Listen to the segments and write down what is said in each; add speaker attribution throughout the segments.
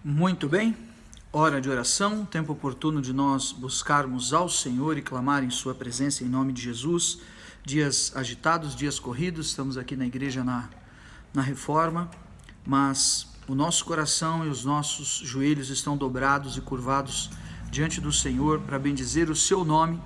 Speaker 1: Muito bem, hora de oração, tempo oportuno de nós buscarmos ao Senhor e clamar em sua presença em nome de Jesus. Dias agitados, dias corridos, estamos aqui na igreja na Reforma, mas o nosso coração e os nossos joelhos estão dobrados e curvados diante do Senhor para bendizer o seu nome,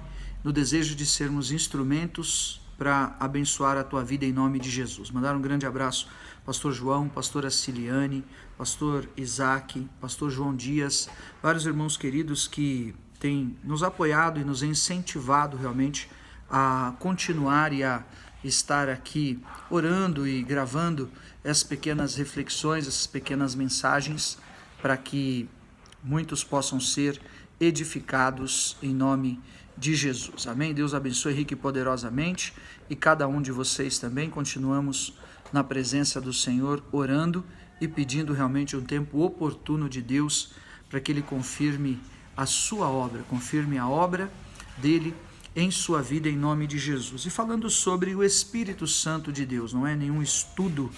Speaker 1: no desejo de sermos instrumentos para abençoar a tua vida em nome de Jesus. Mandar um grande abraço, pastor João, pastora Ciliane, pastor Isaac, pastor João Dias, vários irmãos queridos que têm nos apoiado e nos incentivado realmente a continuar e a estar aqui orando e gravando essas pequenas reflexões, essas pequenas mensagens, para que muitos possam ser edificados em nome de Jesus. Amém? Deus abençoe rica e poderosamente, e cada um de vocês também. Continuamos na presença do Senhor, orando e pedindo realmente um tempo oportuno de Deus para que Ele confirme a sua obra, confirme a obra dEle em sua vida em nome de Jesus. E falando sobre o Espírito Santo de Deus, não é nenhum estudo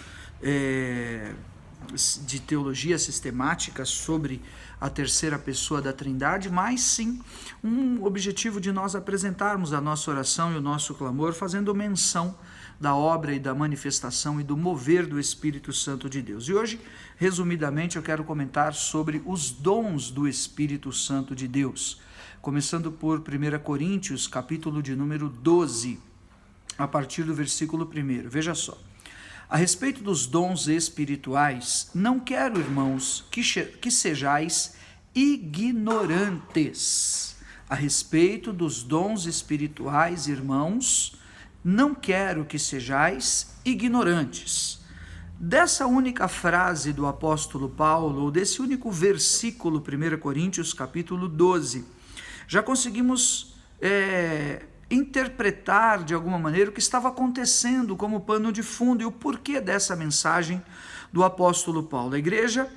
Speaker 1: de teologia sistemática sobre a terceira pessoa da Trindade, mas sim um objetivo de nós apresentarmos a nossa oração e o nosso clamor, fazendo menção da obra e da manifestação e do mover do Espírito Santo de Deus. E hoje, resumidamente, eu quero comentar sobre os dons do Espírito Santo de Deus, começando por 1 Coríntios, capítulo de número 12, a partir do versículo 1. Veja só. A respeito dos dons espirituais, não quero, irmãos, que sejais ignorantes. A respeito dos dons espirituais, irmãos, não quero que sejais ignorantes. Dessa única frase do apóstolo Paulo, ou desse único versículo, 1 Coríntios, capítulo 12, já conseguimos interpretar de alguma maneira o que estava acontecendo como pano de fundo e o porquê dessa mensagem do apóstolo Paulo. A igreja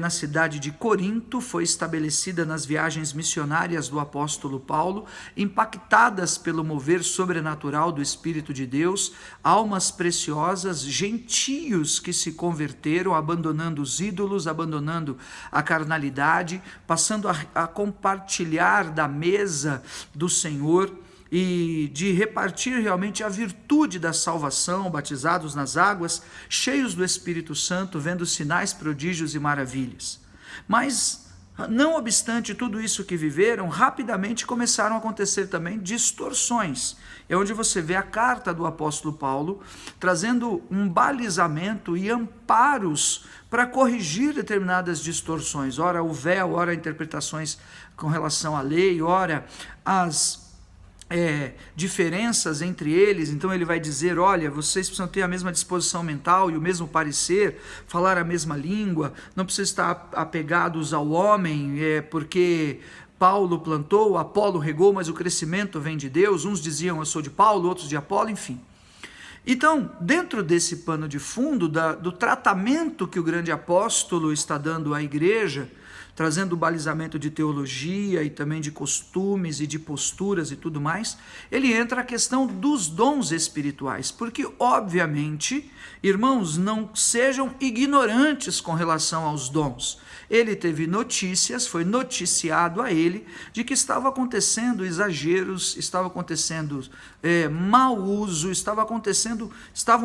Speaker 1: na cidade de Corinto foi estabelecida nas viagens missionárias do apóstolo Paulo, impactadas pelo mover sobrenatural do Espírito de Deus, almas preciosas, gentios que se converteram, abandonando os ídolos, abandonando a carnalidade, passando a compartilhar da mesa do Senhor e de repartir realmente a virtude da salvação, batizados nas águas, cheios do Espírito Santo, vendo sinais, prodígios e maravilhas. Mas, não obstante tudo isso que viveram, rapidamente começaram a acontecer também distorções. É onde você vê a carta do apóstolo Paulo, trazendo um balizamento e amparos para corrigir determinadas distorções. Ora o véu, ora interpretações com relação à lei, ora as diferenças entre eles. Então ele vai dizer, olha, vocês precisam ter a mesma disposição mental e o mesmo parecer, falar a mesma língua, não precisam estar apegados ao homem, porque Paulo plantou, Apolo regou, mas o crescimento vem de Deus. Uns diziam, eu sou de Paulo, outros de Apolo, enfim. Então, dentro desse pano de fundo, do tratamento que o grande apóstolo está dando à igreja, trazendo o balizamento de teologia e também de costumes e de posturas e tudo mais, ele entra a questão dos dons espirituais, porque obviamente, irmãos, não sejam ignorantes com relação aos dons. Ele teve notícias, foi noticiado a ele, de que estava acontecendo exageros, estava acontecendo mau uso, estavam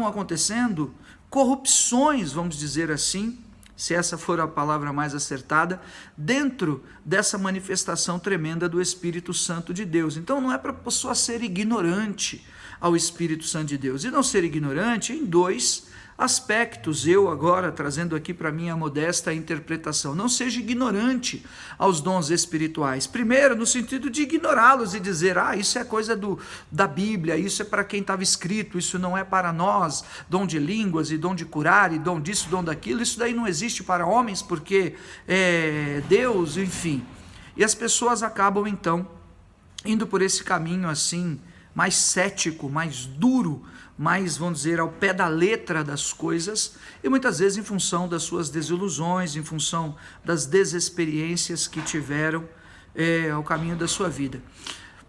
Speaker 1: acontecendo corrupções, vamos dizer assim, se essa for a palavra mais acertada, dentro dessa manifestação tremenda do Espírito Santo de Deus. Então não é para a pessoa ser ignorante ao Espírito Santo de Deus, e não ser ignorante em dois aspectos, eu agora trazendo aqui para mim a modesta interpretação. Não seja ignorante aos dons espirituais. Primeiro, no sentido de ignorá-los e dizer, isso é coisa da Bíblia, isso é para quem estava escrito, isso não é para nós, dom de línguas e dom de curar e dom disso, dom daquilo, isso daí não existe para homens, porque Deus, enfim. E as pessoas acabam então indo por esse caminho assim, mais cético, mais duro, mais, vamos dizer, ao pé da letra das coisas, e muitas vezes em função das suas desilusões, em função das desexperiências que tiveram ao caminho da sua vida.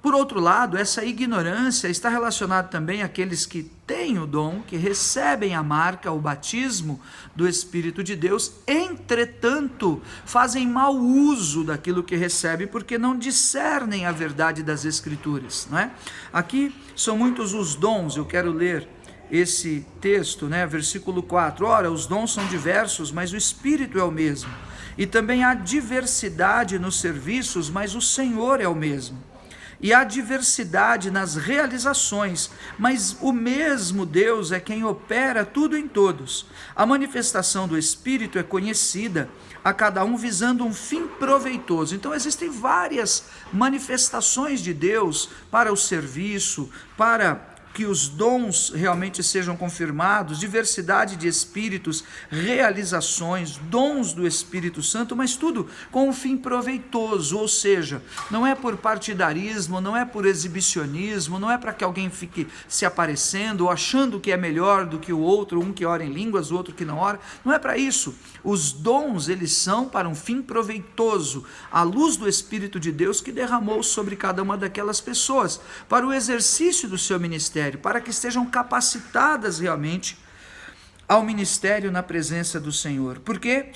Speaker 1: Por outro lado, essa ignorância está relacionada também àqueles que têm o dom, que recebem a marca, o batismo do Espírito de Deus, entretanto, fazem mau uso daquilo que recebem, porque não discernem a verdade das Escrituras, não é? Aqui são muitos os dons, eu quero ler esse texto, né? Versículo 4, ora, os dons são diversos, mas o Espírito é o mesmo, e também há diversidade nos serviços, mas o Senhor é o mesmo. E há diversidade nas realizações, mas o mesmo Deus é quem opera tudo em todos. A manifestação do Espírito é conhecida, a cada um visando um fim proveitoso. Então existem várias manifestações de Deus para o serviço, para que os dons realmente sejam confirmados, diversidade de espíritos, realizações, dons do Espírito Santo, mas tudo com um fim proveitoso, ou seja, não é por partidarismo, não é por exibicionismo, não é para que alguém fique se aparecendo ou achando que é melhor do que o outro, um que ora em línguas, o outro que não ora, não é para isso. Os dons, eles são para um fim proveitoso, a luz do Espírito de Deus que derramou sobre cada uma daquelas pessoas, para o exercício do seu ministério, para que estejam capacitadas realmente ao ministério na presença do Senhor. Porque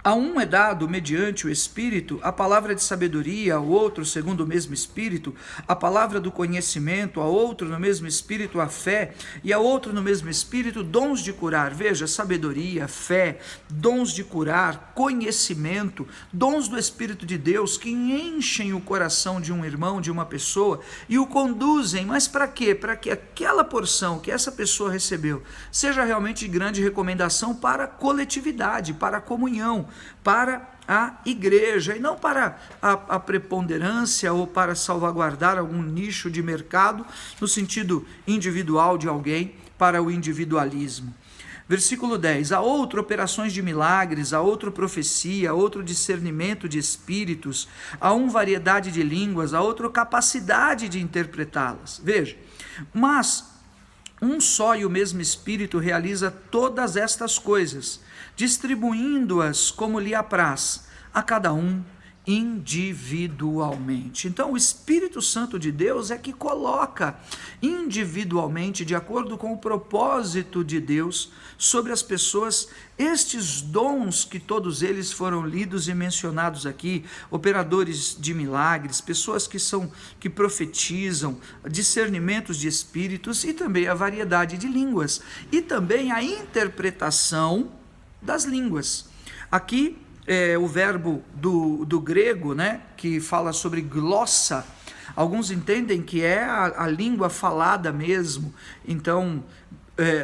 Speaker 1: a um é dado, mediante o Espírito, a palavra de sabedoria, ao outro, segundo o mesmo Espírito, a palavra do conhecimento, a outro, no mesmo Espírito, a fé, e a outro, no mesmo Espírito, dons de curar. Veja, sabedoria, fé, dons de curar, conhecimento, dons do Espírito de Deus que enchem o coração de um irmão, de uma pessoa, e o conduzem, mas para quê? Para que aquela porção que essa pessoa recebeu seja realmente de grande recomendação para a coletividade, para a comunhão, para a igreja, e não para a preponderância ou para salvaguardar algum nicho de mercado no sentido individual de alguém, para o individualismo. Versículo 10, a outro operações de milagres, a outro profecia, a outro discernimento de espíritos, a um variedade de línguas, a outro capacidade de interpretá-las. Veja, mas um só e o mesmo Espírito realiza todas estas coisas, distribuindo-as como lhe apraz, a cada um individualmente. Então, o Espírito Santo de Deus é que coloca individualmente, de acordo com o propósito de Deus, sobre as pessoas estes dons que todos eles foram lidos e mencionados aqui, operadores de milagres, pessoas que profetizam, discernimentos de espíritos e também a variedade de línguas e também a interpretação das línguas. Aqui o verbo do grego, né, que fala sobre glossa, alguns entendem que é a língua falada mesmo, então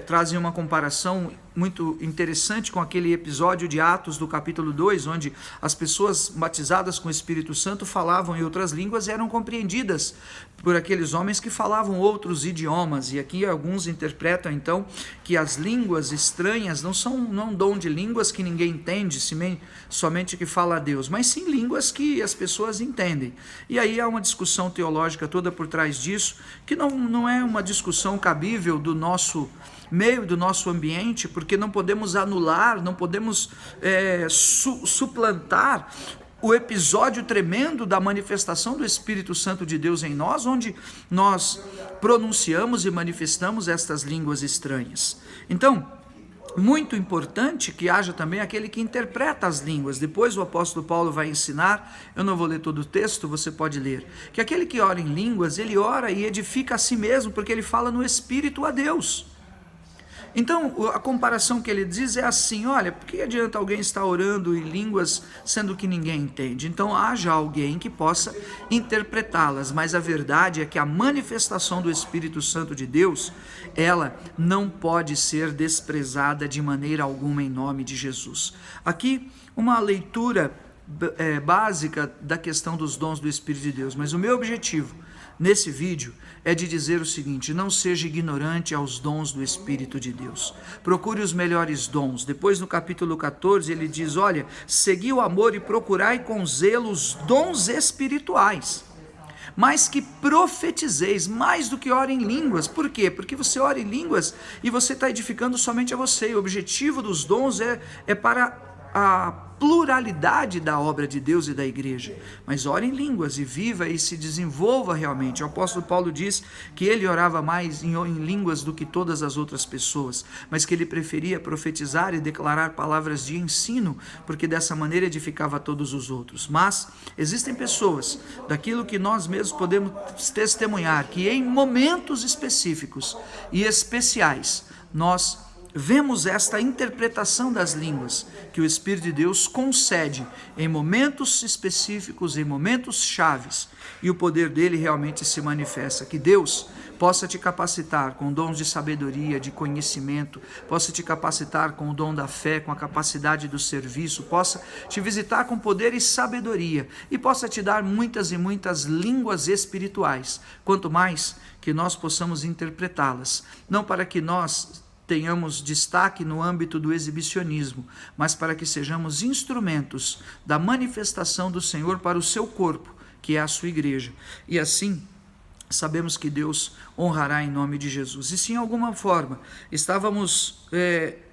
Speaker 1: trazem uma comparação muito interessante com aquele episódio de Atos do capítulo 2, onde as pessoas batizadas com o Espírito Santo falavam em outras línguas e eram compreendidas por aqueles homens que falavam outros idiomas, e aqui alguns interpretam então que as línguas estranhas não são um dom de línguas que ninguém entende, somente que fala a Deus, mas sim línguas que as pessoas entendem. E aí há uma discussão teológica toda por trás disso, que não é uma discussão cabível do nosso meio, do nosso ambiente, porque não podemos anular, não podemos suplantar o episódio tremendo da manifestação do Espírito Santo de Deus em nós, onde nós pronunciamos e manifestamos estas línguas estranhas. Então, muito importante que haja também aquele que interpreta as línguas. Depois o apóstolo Paulo vai ensinar, eu não vou ler todo o texto, você pode ler, que aquele que ora em línguas, ele ora e edifica a si mesmo, porque ele fala no Espírito a Deus. Então, a comparação que ele diz é assim, olha, por que adianta alguém estar orando em línguas, sendo que ninguém entende? Então, haja alguém que possa interpretá-las, mas a verdade é que a manifestação do Espírito Santo de Deus, ela não pode ser desprezada de maneira alguma em nome de Jesus. Aqui, uma leitura básica da questão dos dons do Espírito de Deus, mas o meu objetivo nesse vídeo é de dizer o seguinte: não seja ignorante aos dons do Espírito de Deus, procure os melhores dons. Depois no capítulo 14 ele diz, olha, segui o amor e procurai com zelo os dons espirituais, mas que profetizeis, mais do que ore em línguas. Por quê? Porque você ora em línguas e você está edificando somente a você, e o objetivo dos dons é para a pluralidade da obra de Deus e da igreja, mas ore em línguas e viva e se desenvolva realmente. O apóstolo Paulo diz que ele orava mais em línguas do que todas as outras pessoas, mas que ele preferia profetizar e declarar palavras de ensino, porque dessa maneira edificava todos os outros. Mas existem pessoas, daquilo que nós mesmos podemos testemunhar, que em momentos específicos e especiais, nós vemos esta interpretação das línguas que o Espírito de Deus concede em momentos específicos, em momentos chaves, e o poder dele realmente se manifesta. Que Deus possa te capacitar com dons de sabedoria, de conhecimento, possa te capacitar com o dom da fé, com a capacidade do serviço, possa te visitar com poder e sabedoria, e possa te dar muitas e muitas línguas espirituais, quanto mais que nós possamos interpretá-las, não para que nós tenhamos destaque no âmbito do exibicionismo, mas para que sejamos instrumentos da manifestação do Senhor para o seu corpo, que é a sua igreja. E assim, sabemos que Deus honrará em nome de Jesus. E se em alguma forma estávamos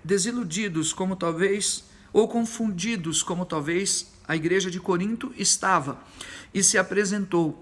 Speaker 1: desiludidos, como talvez, ou confundidos, como talvez a igreja de Corinto estava, e se apresentou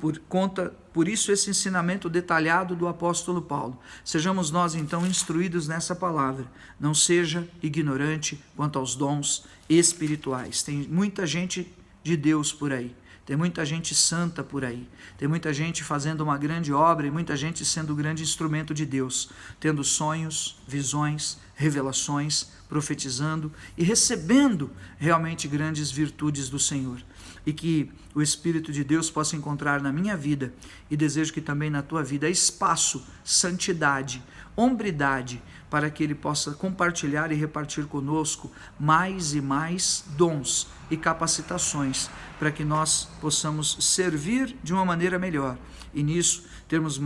Speaker 1: por isso esse ensinamento detalhado do apóstolo Paulo. Sejamos nós então instruídos nessa palavra, não seja ignorante quanto aos dons espirituais. Tem muita gente de Deus por aí, tem muita gente santa por aí, tem muita gente fazendo uma grande obra e muita gente sendo o grande instrumento de Deus, tendo sonhos, visões, revelações, profetizando e recebendo realmente grandes virtudes do Senhor. E que o Espírito de Deus possa encontrar na minha vida, e desejo que também na tua vida, espaço, santidade, hombridade, para que Ele possa compartilhar e repartir conosco mais e mais dons e capacitações, para que nós possamos servir de uma maneira melhor, e nisso sermos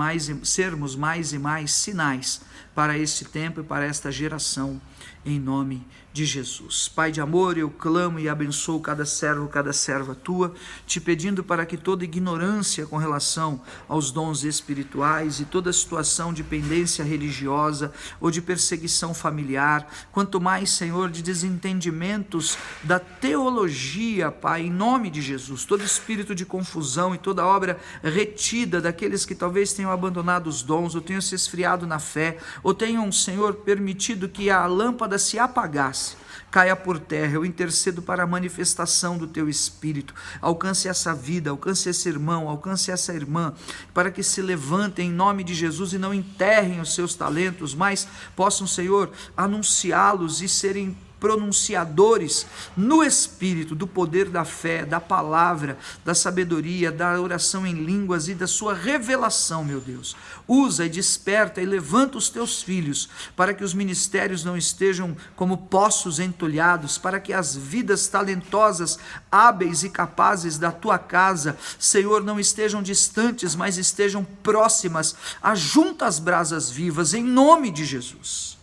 Speaker 1: mais e mais sinais para esse tempo e para esta geração, em nome de Jesus. Pai de amor, eu clamo e abençoo cada servo, cada serva tua, te pedindo para que toda ignorância com relação aos dons espirituais e toda situação de pendência religiosa ou de perseguição familiar, quanto mais, Senhor, de desentendimentos da teologia, Pai, em nome de Jesus, todo espírito de confusão e toda obra retida daqueles que talvez tenham abandonado os dons, ou tenham se esfriado na fé, ou tenham, Senhor, permitido que a lâmpada se apagasse, caia por terra. Eu intercedo para a manifestação do teu Espírito, alcance essa vida, alcance esse irmão, alcance essa irmã, para que se levantem em nome de Jesus e não enterrem os seus talentos, mas possam, Senhor, anunciá-los e serem pronunciadores no Espírito do poder da fé, da palavra, da sabedoria, da oração em línguas e da sua revelação, meu Deus. Usa e desperta e levanta os teus filhos, para que os ministérios não estejam como poços entulhados, para que as vidas talentosas, hábeis e capazes da tua casa, Senhor, não estejam distantes, mas estejam próximas, ajunta as brasas vivas, em nome de Jesus.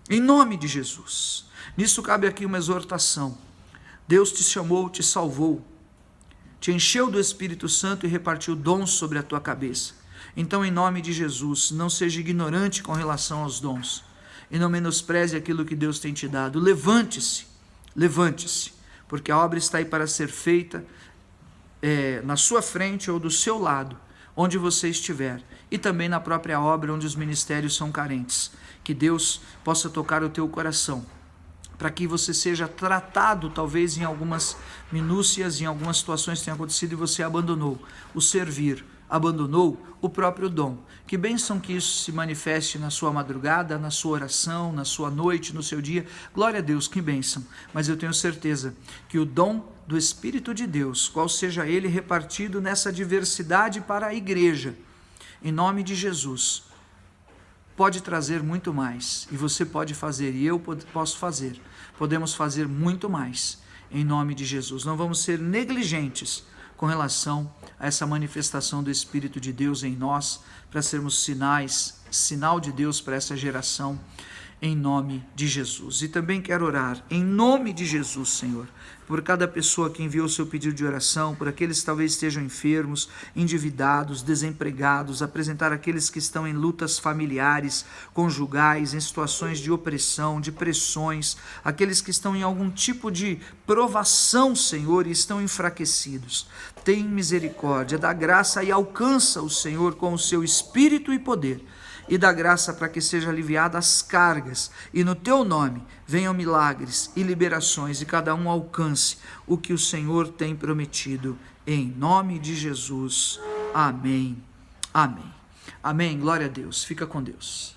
Speaker 1: Em nome de Jesus. Nisso cabe aqui uma exortação. Deus te chamou, te salvou, te encheu do Espírito Santo e repartiu dons sobre a tua cabeça. Então, em nome de Jesus, não seja ignorante com relação aos dons e não menospreze aquilo que Deus tem te dado. Levante-se, porque a obra está aí para ser feita na sua frente ou do seu lado, onde você estiver, e também na própria obra onde os ministérios são carentes. Que Deus possa tocar o teu coração, para que você seja tratado, talvez em algumas minúcias, em algumas situações que tenham acontecido e você abandonou o servir, abandonou o próprio dom. Que bênção que isso se manifeste na sua madrugada, na sua oração, na sua noite, no seu dia. Glória a Deus, que bênção. Mas eu tenho certeza que o dom do Espírito de Deus, qual seja ele repartido nessa diversidade para a igreja, em nome de Jesus, pode trazer muito mais, e você pode fazer, e eu posso fazer, podemos fazer muito mais, em nome de Jesus. Não vamos ser negligentes com relação a essa manifestação do Espírito de Deus em nós, para sermos sinal de Deus para essa geração, em nome de Jesus. E também quero orar em nome de Jesus, Senhor, por cada pessoa que enviou seu pedido de oração, por aqueles que talvez estejam enfermos, endividados, desempregados, apresentar aqueles que estão em lutas familiares, conjugais, em situações de opressão, de pressões, aqueles que estão em algum tipo de provação, Senhor, e estão enfraquecidos. Tem misericórdia, dá graça e alcança o Senhor com o seu espírito e poder, e dá graça para que sejam aliviadas as cargas, e no teu nome venham milagres e liberações, e cada um alcance o que o Senhor tem prometido, em nome de Jesus. Amém. Amém. Amém. Glória a Deus. Fica com Deus.